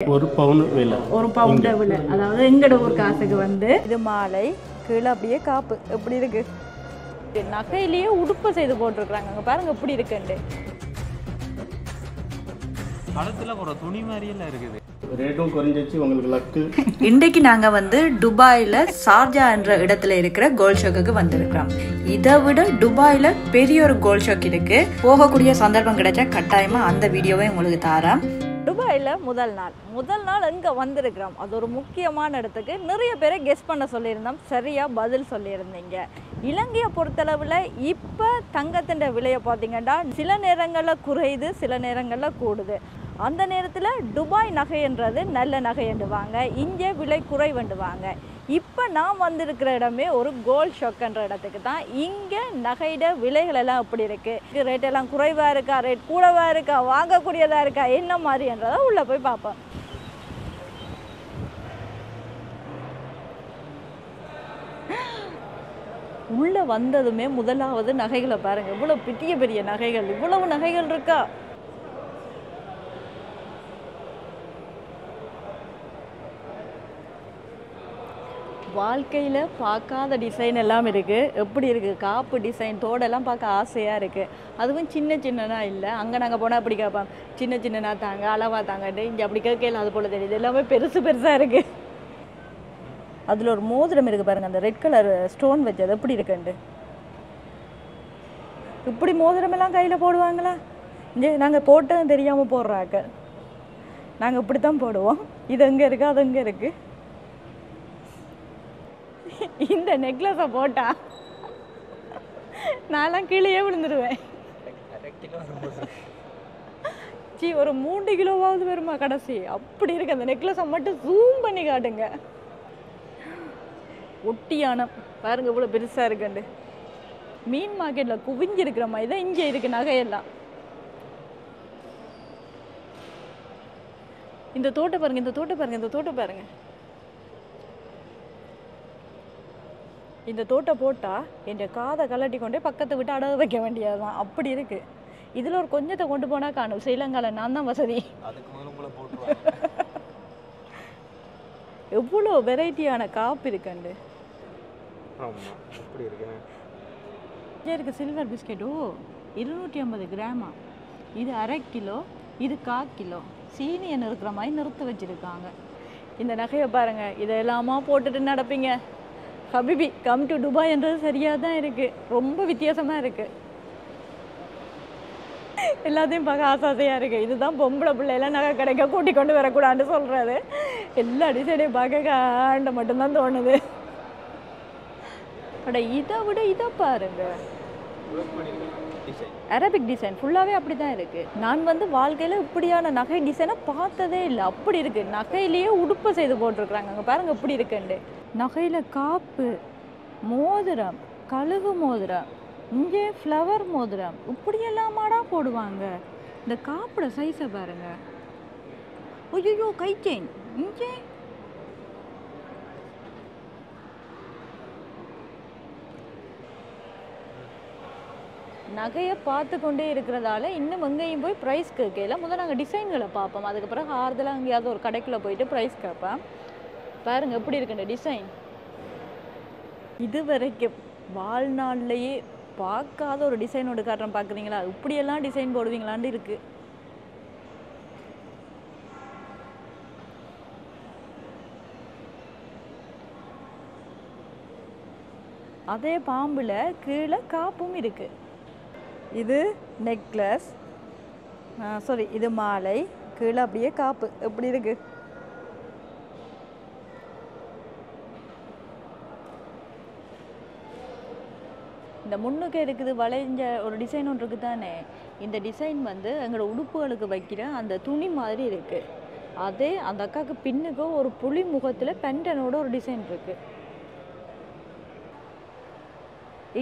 ஒரு பவுன் விலை, ஒரு பவுண்ட் விலை. அதாவது எங்கட ஊர் காசுக்கு வந்து இது மாலை, கீழே அப்படியே காப்பு. எப்படி இருக்கு? நகையிலேயே உடுப்பு செய்து போட்டிருக்கிறாங்க. அங்கே பாருங்க எப்படி இருக்குண்டு. படத்துல ஒரு துணி மாதிரியெல்லாம் இருக்குது. ரேட்டும் குறைஞ்சிச்சு உங்களுக்கு லக்கு. இன்றைக்கு நாங்கள் வந்து துபாயில் ஷார்ஜா என்ற இடத்துல இருக்கிற கோல்ட் ஷோக்கு வந்திருக்கிறோம். இதை விட துபாயில் பெரிய ஒரு கோல்ட் ஷோக் இருக்கு. போகக்கூடிய சந்தர்ப்பம் கிடைச்சா கட்டாயமா அந்த வீடியோவை உங்களுக்கு தாரேன். துபாயில் முதல் நாள் எங்கே வந்திருக்கிறோம். அது ஒரு முக்கியமான இடத்துக்கு. நிறைய பேரை கெஸ் பண்ண சொல்லியிருந்தோம், சரியாக பதில் சொல்லியிருந்தீங்க. இலங்கையை பொறுத்தளவில் இப்போ தங்கத்தின் விலையை பார்த்தீங்கன்னா சில நேரங்களில் குறையுது, சில நேரங்களில் கூடுது. அந்த நேரத்தில் துபாய் நகைன்றது நல்ல நகைன்றுவாங்க, இங்கே விலை குறைவுண்டுவாங்க. இப்போ நான் வந்திருக்கிற இடமே ஒரு கோல்ட் ஷாக்ன்ற இடத்துக்கு தான். இங்கே நகையிட விலைகள் எல்லாம் எப்படி இருக்குது, ரேட் எல்லாம் குறைவாக இருக்கா, ரேட் கூடவாக இருக்கா, வாங்கக்கூடியதாக இருக்கா, என்ன மாதிரின்றதை உள்ளே போய் பார்ப்போம். உள்ளே வந்ததுமே முதலாவது நகைகளை பாருங்கள். இவ்வளோ பெரிய பெரிய நகைகள், இவ்வளவு நகைகள் இருக்கா. வாழ்க்கையில் பார்க்காத டிசைன் எல்லாம் இருக்குது. எப்படி இருக்குது? காப்பு டிசைன், தோடெல்லாம் பார்க்க ஆசையாக இருக்குது. அதுவும் சின்ன சின்னனா இல்லை. அங்கே நாங்கள் போனால் அப்படி கேட்பாங்க, சின்ன சின்னனா தாங்க, அளவாக தாங்கட்டு. இங்கே அப்படி கேட்கல, அது போல் தெரியுது. எல்லாமே பெருசு பெருசாக இருக்குது. அதில் ஒரு மோதிரம் இருக்குது பாருங்கள், அந்த ரெட் கலர் ஸ்டோன் வச்சது எப்படி இருக்குண்டு. இப்படி மோதிரமெல்லாம் கையில் போடுவாங்களா? இங்கே நாங்கள் போட்டதும் தெரியாமல் போடுறாக்க. நாங்கள் இப்படி தான் போடுவோம். இது எங்கே இருக்குது, அது எங்கே இருக்குது. இந்த நெக்லஸை போட்டா நான்லாம் கீழே விழுந்துடுவேன். ஒரு 3 கிலோவாவது வருமா கடைசி. அப்படி இருக்கு. அந்த நெக்லஸை மட்டும் ஜூம் பண்ணி காட்டுங்க. ஒட்டியானம் பாருங்க இவ்வளோ பெருசாக இருக்குண்டு. மீன் மார்க்கெட்டில் குவிஞ்சிருக்கிற மாதிரி தான் இங்கே இருக்கு நகையெல்லாம். இந்த தோட்டை பாருங்க, இந்த தோட்டை பாருங்க, இந்த தோட்டை பாருங்க. இந்த தோட்டை போட்டால் என் காதை கலட்டி கொண்டே பக்கத்தை விட்டு அடகு வைக்க வேண்டியது தான். அப்படி இருக்குது. இதில் ஒரு கொஞ்சத்தை கொண்டு போனால் காணும். ஸ்ரீலங்காவில் நான் தான் வசதி. எவ்வளோ வெரைட்டியான காப்பு இருக்குண்டு. இங்கே இருக்குது சில்வர் பிஸ்கெட்டோ 250 கிராமா. இது 1/2 கிலோ, இது 1/4 கிலோ. சீனியை நிறுத்துற மாதிரி நிறுத்து வச்சுருக்காங்க. இந்த நகையை பாருங்கள். இதெல்லாமா போட்டுட்டு நடப்பீங்க. ஹபிபி கம் டு துபாய் என்றது சரியாக தான் இருக்குது. ரொம்ப வித்தியாசமாக இருக்குது. எல்லாத்தையும் பார்க்க ஆசையாக இருக்குது. இதுதான் பொம்பளை பிள்ளையெல்லாம் நகை கிடைக்க கூட்டி கொண்டு வரக்கூடாதுன்னு சொல்கிறது. எல்லா டிசைனையும் பார்க்க ஆண்ட மட்டும்தான் தோணுது. அட இதை விட இதை பாருங்க, அரபிக் டிசைன் ஃபுல்லாகவே அப்படி தான் இருக்குது. நான் வந்து வாழ்க்கையில் இப்படியான நகை டிசைனை பார்த்ததே இல்லை. அப்படி இருக்குது. நகையிலேயே உடுப்பு செய்து போட்டிருக்குறாங்க. அங்கே பாருங்கள் எப்படி இருக்குண்டு. நகையில் காப்பு, மோதிரம், கழுகு மோதிரம், இங்கே ஃப்ளவர் மோதிரம், இப்படியெல்லாமாடா போடுவாங்க. இந்த காப்போட சைஸை பாருங்க. ஐயோ கை செயின். இங்கே நகையை பார்த்து கொண்டே இருக்கிறதால இன்னும் எங்கேயும் போய் ப்ரைஸ் கேட்கல. முதல்ல நாங்கள் டிசைன்களை பார்ப்போம். அதுக்கப்புறம் ஆறுதலாக எங்கேயாவது ஒரு கடைக்குள்ளே போயிட்டு ப்ரைஸ் கேட்பேன். பாருங்க எப்படி இருக்குன்ற டிசைன். இது வரைக்கும் வாழ்நாள்லேயே பார்க்காத ஒரு டிசைனோட காட்டுறேன். பார்க்குறீங்களா? இப்படியெல்லாம் டிசைன் போடுவீங்களான்னு இருக்கு. அதே பாம்பில் கீழே காப்பும் இருக்கு. இது நெக்லஸ், சாரி இது மாலை, கீழே அப்படியே காப்பு. எப்படி இருக்கு? இந்த முன்னுக்கு இருக்குது வளைஞ்ச ஒரு டிசைன் ஒன்று இருக்குது தானே. இந்த டிசைன் வந்து எங்களோட உடுப்புகளுக்கு வைக்கிற அந்த துணி மாதிரி இருக்குது. அதே அந்த அக்காவுக்கு பின்னுக்கு ஒரு புலி முகத்தில் பெண்டனோட ஒரு டிசைன் இருக்குது.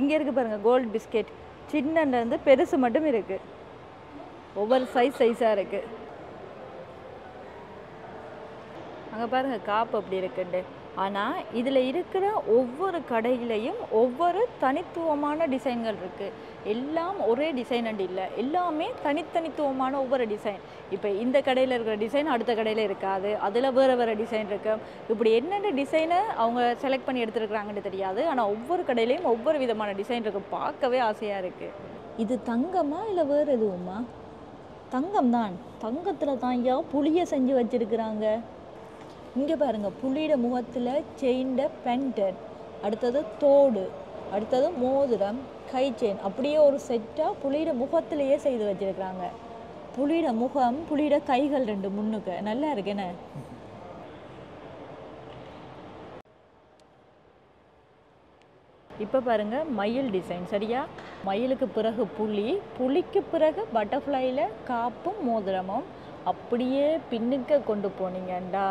இங்கே இருக்குது பாருங்கள் கோல்டு பிஸ்கெட். சின்னலேருந்து பெருசு மட்டும் இருக்குது. ஒவ்வொரு சைஸாக இருக்குது. அங்கே பாருங்கள் காப்பு அப்படி இருக்குண்டு. ஆனால் இதில் இருக்கிற ஒவ்வொரு கடையிலையும் ஒவ்வொரு தனித்துவமான டிசைன்கள் இருக்குது. எல்லாம் ஒரே டிசைன் அண்ட் இல்லை, எல்லாமே தனித்தனித்துவமான ஒவ்வொரு டிசைன். இப்போ இந்த கடையில் இருக்கிற டிசைன் அடுத்த கடையில் இருக்காது, அதில் வேறு டிசைன் இருக்குது. இப்படி என்னென்ன டிசைனை அவங்க செலக்ட் பண்ணி எடுத்துருக்குறாங்கன்னு தெரியாது, ஆனால் ஒவ்வொரு கடையிலையும் ஒவ்வொரு விதமான டிசைன் இருக்குது. பார்க்கவே ஆசையாக இருக்குது. இது தங்கமா இல்லை வேறு எதுவுமா? தங்கம் தான். தங்கத்தில் தான் ஐயா புளியை செஞ்சு வச்சுருக்குறாங்க. இங்கே பாருங்கள், புளியோட முகத்தில் செயின்ட பென்டன், அடுத்தது தோடு, அடுத்தது மோதிரம், கை செயின், அப்படியே ஒரு செட்டாக புளியோட முகத்திலேயே செய்து வச்சுருக்குறாங்க. புளியோட முகம், புளியோட கைகள் ரெண்டு முன்னுக்கு நல்லா இருக்குன்னு. இப்போ பாருங்கள் மயில் டிசைன். சரியா, மயிலுக்கு பிறகு புலி, புலிக்கு பிறகு பட்டர்ஃப்ளைல காப்பும் மோதிரமும். அப்படியே பின்னுக்க கொண்டு போனீங்கண்டா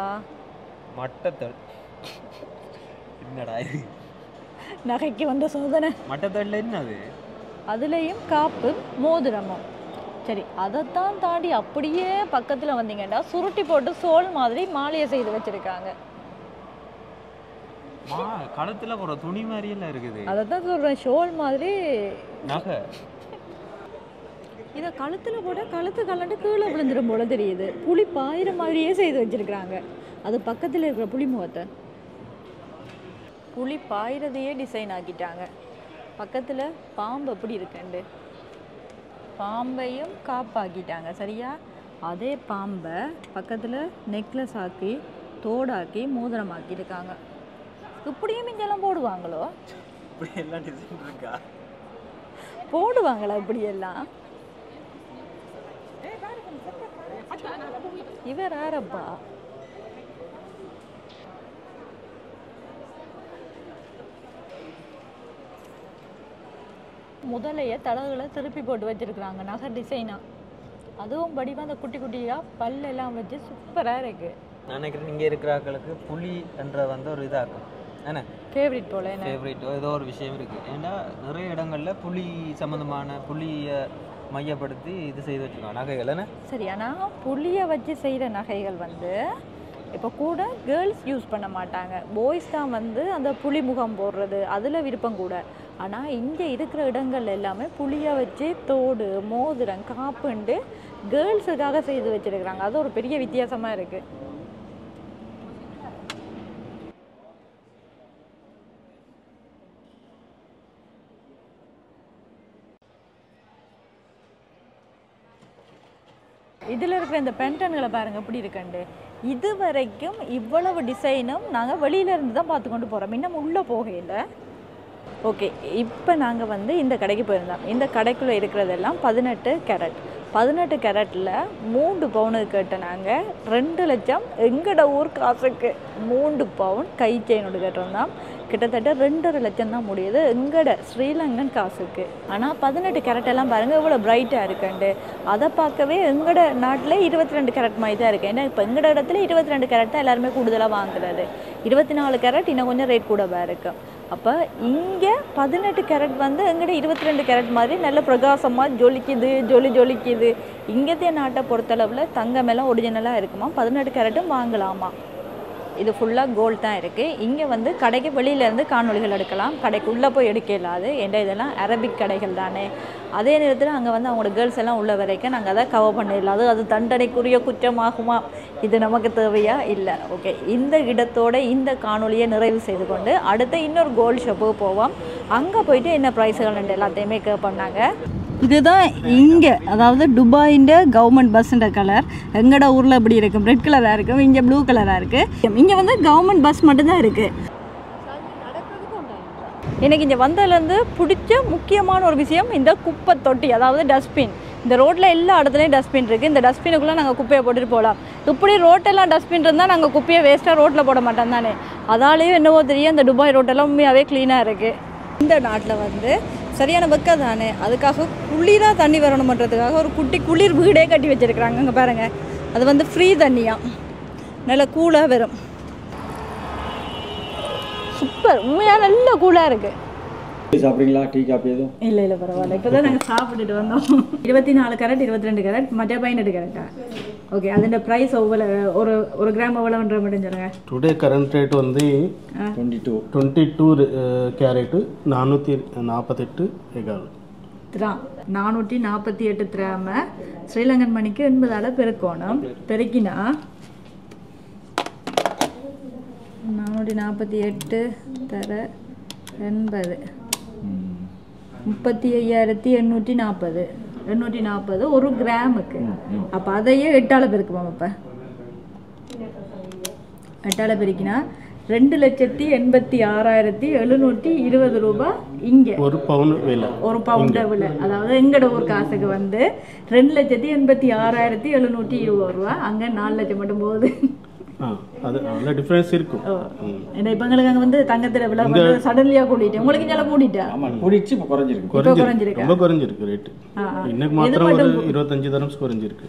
மட்டத்தள். என்னடா இது நகைக்கு வந்த சோதனை. மட்டத்தள்ல என்னது? அதுலேயும் காப்பு மோதிரமும். சரி, அதைத்தான் தாண்டி அப்படியே பக்கத்தில் வந்தீங்கண்டா சுருட்டி போட்டு சோல் மாதிரி மாலையை செய்து வச்சுருக்காங்க. கழுத்துல போற துணி மாதிரியெல்லாம் இருக்குது. அதைத்தான் சொல்கிறேன், ஷோல் மாதிரி நகை. இதை கழுத்தில் போட கழுத்து கலண்டு கீழே விழுந்துடும் போல தெரியுது. புளி பாயிற மாதிரியே செய்து வச்சுருக்குறாங்க. அது பக்கத்தில் இருக்கிற புளி முகத்தை புளி பாயிறதையே டிசைன் ஆக்கிட்டாங்க. பக்கத்தில் பாம்பு எப்படி இருக்குண்டு பாம்பையும் காப்பாக்கிட்டாங்க. சரியா, அதே பாம்பை பக்கத்தில் நெக்லஸ் ஆக்கி தோடாக்கி மோதிரமாக்கியிருக்காங்க. இப்படியும் இங்கெல்லாம் போடுவாங்களோ? இப்படியெல்லாம் டிசைன் இருக்கா? போடுவாங்களா இப்படியெல்லாம்? இவர் யாரப்பா? முதலைய தடகுகளை திருப்பி போட்டு வச்சிருக்கிறாங்க நகை டிசைனா. அதுவும் படிவா அந்த குட்டி குட்டியாக பல்லெல்லாம் வச்சு சூப்பராக இருக்கு. நான் நினைக்கிறேன் இங்கே இருக்கிறாக்களுக்கு புலி என்ற வந்து ஒரு இதாகும் என்ன ஃபேவரட் போல. ஃபேவரட் ஏதோ ஒரு விஷயம் இருக்குது. ஏன்னா நிறைய இடங்களில் புலி சம்மந்தமான புலியை மையப்படுத்தி இது செய்து வச்சுருக்காங்க நகைகள் என்ன. சரி, ஆனால் புளியை வச்சு செய்கிற நகைகள் வந்து இப்போ கூட கேர்ள்ஸ் யூஸ் பண்ண மாட்டாங்க, பாய்ஸ் தான் வந்து அந்த புளி முகம் போடுறது அதில் விருப்பம் கூட. ஆனால் இங்கே இருக்கிற இடங்கள் எல்லாமே புளியை வச்சு தோடு மோதிரம் காப்புண்டு கேர்ள்ஸுக்காக செய்து வச்சுருக்குறாங்க. அது ஒரு பெரிய வித்தியாசமாக இருக்குது. இதில் இருக்கிற இந்த பென்டன்களை பாருங்கள் எப்படி இருக்குண்டு. இது வரைக்கும் இவ்வளவு டிசைனும் நாங்கள் வெளியிலேருந்து தான் பார்த்து கொண்டு போகிறோம், இன்னும் உள்ளே போகையில். ஓகே, இப்போ நாங்கள் வந்து இந்த கடைக்கு போயிருந்தோம். இந்த கடைக்குள்ளே இருக்கிறதெல்லாம் 18 கேரட். 18 கேரட்டில் 3 பவுனுக்கு கேட்ட நாங்கள் 2 லட்சம் எங்கட ஊர் காசுக்கு 3 பவுன் கை செயினோடு கேட்டிருந்தோம். கிட்டத்தட்ட 2.5 லட்சம் தான் முடியுது எங்கட ஸ்ரீலங்கன் காசுக்கு. ஆனால் 18 கேரட் எல்லாம் பாருங்கள் எவ்வளோ பிரைட்டாக இருக்குண்டு. அதை பார்க்கவே எங்கட நாட்டில் 22 கேரட் மாதிரி தான் இருக்குது. ஏன்னா இப்போ எங்கட இடத்துல 22 கேரட் தான் எல்லாருமே கூடுதலாக வாங்குறது. 24 கேரட் இன்னும் கொஞ்சம் ரேட் கூடவா இருக்குது. அப்போ இங்கே 18 கேரட் வந்து எங்கட 22 கேரட் மாதிரி நல்ல பிரகாசமாக ஜொலிக்குது. இங்கத்தைய நாட்டை பொறுத்தளவில் தங்கம் எல்லாம் ஒரிஜினலாக இருக்குமா, 18 கேரட்டும் வாங்கலாமா. இது ஃபுல்லாக கோல்டு தான் இருக்குது. இங்கே வந்து கடைக்கு வெளியிலேருந்து காணொலிகள் எடுக்கலாம், கடைக்குள்ளே போய் எடுக்க இல்லாது. ஏன்னா இதெல்லாம் அரபிக் கடைகள் தானே. அதே நேரத்தில் அங்கே வந்து அவங்களோட கேர்ள்ஸ் எல்லாம் உள்ள வரைக்கும் நாங்கள் அதை கவர் பண்ணிடலாம். அது தண்டனைக்குரிய குற்றமாகுமா? இது நமக்கு தேவையா? இல்லை. ஓகே, இந்த இடத்தோட இந்த காணொலியை நிறைவு செய்து கொண்டு அடுத்த இன்னொரு கோல்டு ஷாப்புக்கு போவோம். அங்கே போயிட்டு என்ன ப்ரைஸுகள் எல்லாத்தையுமே கேட்போம்னாங்க. இதுதான் இங்கே, அதாவது துபாயின் கவர்மெண்ட் பஸ்ஸுன்ற கலர். எங்கட ஊரில் இப்படி இருக்கும், ரெட் கலராக இருக்கும், இங்கே ப்ளூ கலராக இருக்குது. இங்கே வந்து கவர்மெண்ட் பஸ் மட்டும்தான் இருக்குது. எனக்கு இங்கே வந்ததுலேருந்து பிடிச்ச முக்கியமான ஒரு விஷயம் இந்த குப்பை தொட்டி, அதாவது டஸ்ட்பின். இந்த ரோட்டில் எல்லா இடத்துலையும் டஸ்ட்பின் இருக்குது. இந்த டஸ்ட்பினுக்குள்ளே நாங்கள் குப்பையை போட்டுட்டு போகலாம். இப்படி ரோட்டெல்லாம் டஸ்ட்பின் இருந்தால் நாங்கள் குப்பையை வேஸ்ட்டாக ரோட்டில் போட மாட்டோம் தானே. அதாலேயும் என்னவோ தெரியும் இந்த துபாய் ரோட்டெல்லாம் உண்மையாகவே க்ளீனாக இருக்குது. இந்த நாட்டில் வந்து சரியான வெக்க தானே, அதுக்காக குளிராக தண்ணி வரணுமன்றதுக்காக ஒரு குட்டி குளிர் வீடே கட்டி வச்சுருக்குறாங்க. அங்கே பாருங்கள், அது வந்து ஃப்ரீ தண்ணியாக நல்லா கூலாக வரும். சூப்பர், உண்மையாக நல்ல கூலாக இருக்குது. சாப்பிட்றீங்களா? டீ காப்பி எதுவும்? இல்லை பரவாயில்ல. இப்போ தான் நாங்கள் சாப்பிட்டுட்டு வந்தோம். 24 கேரட் 22 கேரட் மற்ற 18 கேரட்டா? ஓகே. அதோட ப்ரைஸ் ஒவ்வொரு ஒரு கிராம் எவ்வளோன்ற மட்டும் சொல்லுங்க. டுடே கரண்ட் ரேட் வந்து 22 கேரட்டு 448 எகால் கிராம் 448 கிராம ஸ்ரீலங்கன் மணிக்கு 80ஆல் பெருக்கணும். பெருக்கினா 448 தர 80 35,840 ஒரு கிராமுக்கு. அப்போ அதையே 8ஆல் பெருக்குவோம். இப்போ 8ஆல் பெருக்கினா 2,86,720 ரூபாய் இங்கே ஒரு பவுன் விலை. ஒரு பவுண்ட விலை. அதாவது எங்கட ஊர் காசுக்கு வந்து 2,86,720 ரூபா. அங்கே 4 லட்சம் மட்டும் போகுது. அது நல்ல டிஃபரன்ஸ் இருக்கும். ஏன்னா இப்போ எங்களுக்கு அங்கே வந்து தங்கத்தில் விலை வந்து சடன்லியாக கூட்டிட்டு உங்களுக்கு இங்கே கூட்டிட்டா கூடிச்சு. இப்போ குறைஞ்சிருக்கு. ரொம்ப குறைஞ்சிருக்கு ரேட்டு. இன்னைக்கு மாத்திரம் ஒரு 25 தரம்ஸ் குறைஞ்சிருக்கு.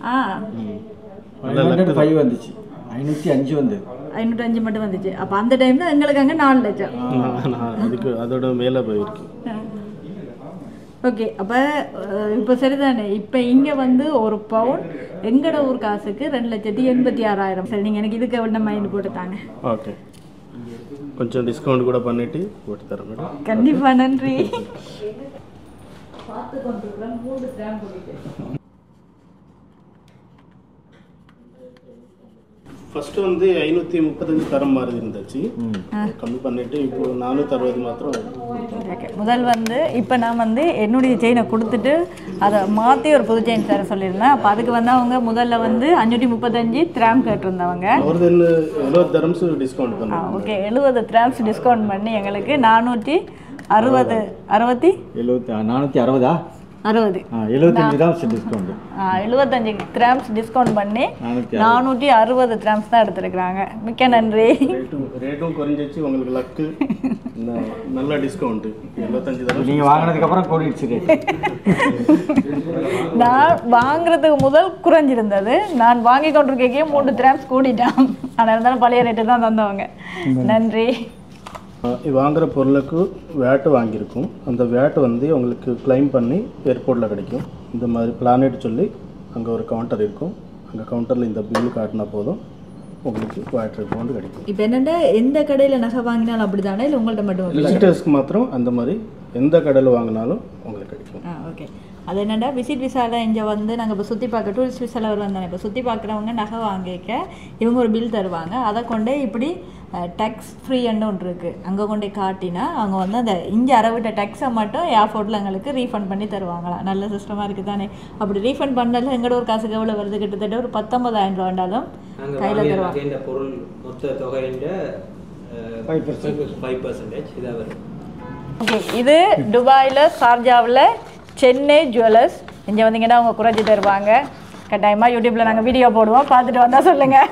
505 வந்துச்சு. 505 வந்து 505 மட்டும் வந்துச்சு. அப்போ அந்த டைம் தான் எங்களுக்கு அங்கே 4 லட்சம். அதுக்கு அதோட மேலே போயிருக்கு. ஓகே. அப்போ இப்போ சரிதானே. இப்போ இங்கே வந்து ஒரு பவுன் எங்கட ஊர் காசுக்கு 2,86,000. சரி, நீங்கள் எனக்கு இதுக்கு எவ்வளோ மைண்ட் போட்டு தாங்க. ஓகே, கொஞ்சம் டிஸ்கவுண்ட் கூட பண்ணிட்டு போட்டு தரேன் மேடம். கண்டிப்பாக நன்றி. பார்த்து கொண்டிருக்கிறேன் 3 கிராம் போட்டு. ஃபர்ஸ்ட் வந்து 535 தரம் மாதிரி இருந்துச்சு. கம்மி பண்ணிட்டு இப்போ 460 மாத்திரம். முதல் வந்து இப்போ நான் வந்து என்னுடைய செயினை கொடுத்துட்டு அதை மாற்றி ஒரு புது செயின் தர சொல்லியிருந்தேன். அப்போ அதுக்கு வந்து அவங்க முதல்ல வந்து 535 கிராம் கேட்டிருந்தவங்க. ஒரு 70 தரம்ஸ் டிஸ்கவுண்ட் பண்ணாங்க. ஓகே, 70 கிராம்ஸ் டிஸ்கவுண்ட் பண்ணி எங்களுக்கு 460 460 75 கிராம்ஸ் டிஸ்கவுண்ட் பண்ணி 460 கிராம்ஸ் தான் எடுத்துருக்குறாங்க. மிக்க நன்றி. ரேட்டும் குறைஞ்சிச்சு. உங்களுக்கு லக்கு நல்ல டிஸ்கவுண்ட். 75 தரம் நீங்கள் வாங்கினதுக்கு அப்புறம் கூடிடுச்சு. நான் வாங்குறதுக்கு முதல் குறைஞ்சிருந்தது. நான் வாங்கி கொண்டிருக்கே 3 கிராம்ஸ் கூடிட்டான். ஆனால் இருந்தாலும் பழைய ரேட்டு தான் தந்தவங்க. நன்றி. வாங்குகிற பொருளுக்கு வேட்டு வாங்கியிருக்கும். அந்த வேட்டு வந்து உங்களுக்கு கிளைம் பண்ணி ஏர்போர்ட்டில் கிடைக்கும். இந்த மாதிரி பிளானெட் சொல்லி அங்கே ஒரு கவுண்டர் இருக்கும். அந்த கவுண்டரில் இந்த பில்லு காட்டினா போதும் உங்களுக்கு வேட் ரிஃபண்ட் கிடைக்கும். இப்போ என்னென்னா எந்த கடையில் நகை வாங்கினாலும் அப்படி தானே, இல்லை உங்கள்கிட்ட மட்டும்? விசிட்டர்ஸ்க்கு மாத்திரம் அந்த மாதிரி எந்த கடையில் வாங்கினாலும் உங்களுக்கு கிடைக்கும். ஓகே. அது என்னென்னா விசிட் விசாவில் இங்கே வந்து நாங்கள் இப்போ சுற்றி பார்க்க டூரிஸ்ட் விசாவில் வந்தாங்க. இப்போ சுற்றி பார்க்குறவங்க நகை வாங்கிக்க இவங்க ஒரு பில் தருவாங்க. அதை கொண்டே இப்படி டேக்ஸ் ஃப்ரீ ஒன்று இருக்குது. அங்கே கொண்டே காட்டினா அவங்க வந்து அந்த இங்கே அறவிட்ட டேக்ஸை மட்டும் ஏர்போர்ட்டில் எங்களுக்கு ரீஃபண்ட் பண்ணி தருவாங்களாம். நல்ல சிஸ்டமாக இருக்குது தானே. அப்படி ரீஃபண்ட் பண்ணல எங்களோட ஒரு காசுக்கு எவ்வளோ வருது? கிட்டத்தட்ட ஒரு 19,000 ரூபாண்டாலும் கையில் தருவாங்க. இந்த பொருள் மொத்த தொகையின் 5% இதாக வரும். ஓகே. இது துபாயில் சார்ஜாவில் சென்னை ஜுவல்லர்ஸ். இங்கே வந்தீங்கன்னா அவங்க குறைச்சி தருவாங்க. கட்டாயமாக யூடியூப்பில் நாங்கள் வீடியோ போடுவோம், பார்த்துட்டு வந்தால் சொல்லுங்கள்.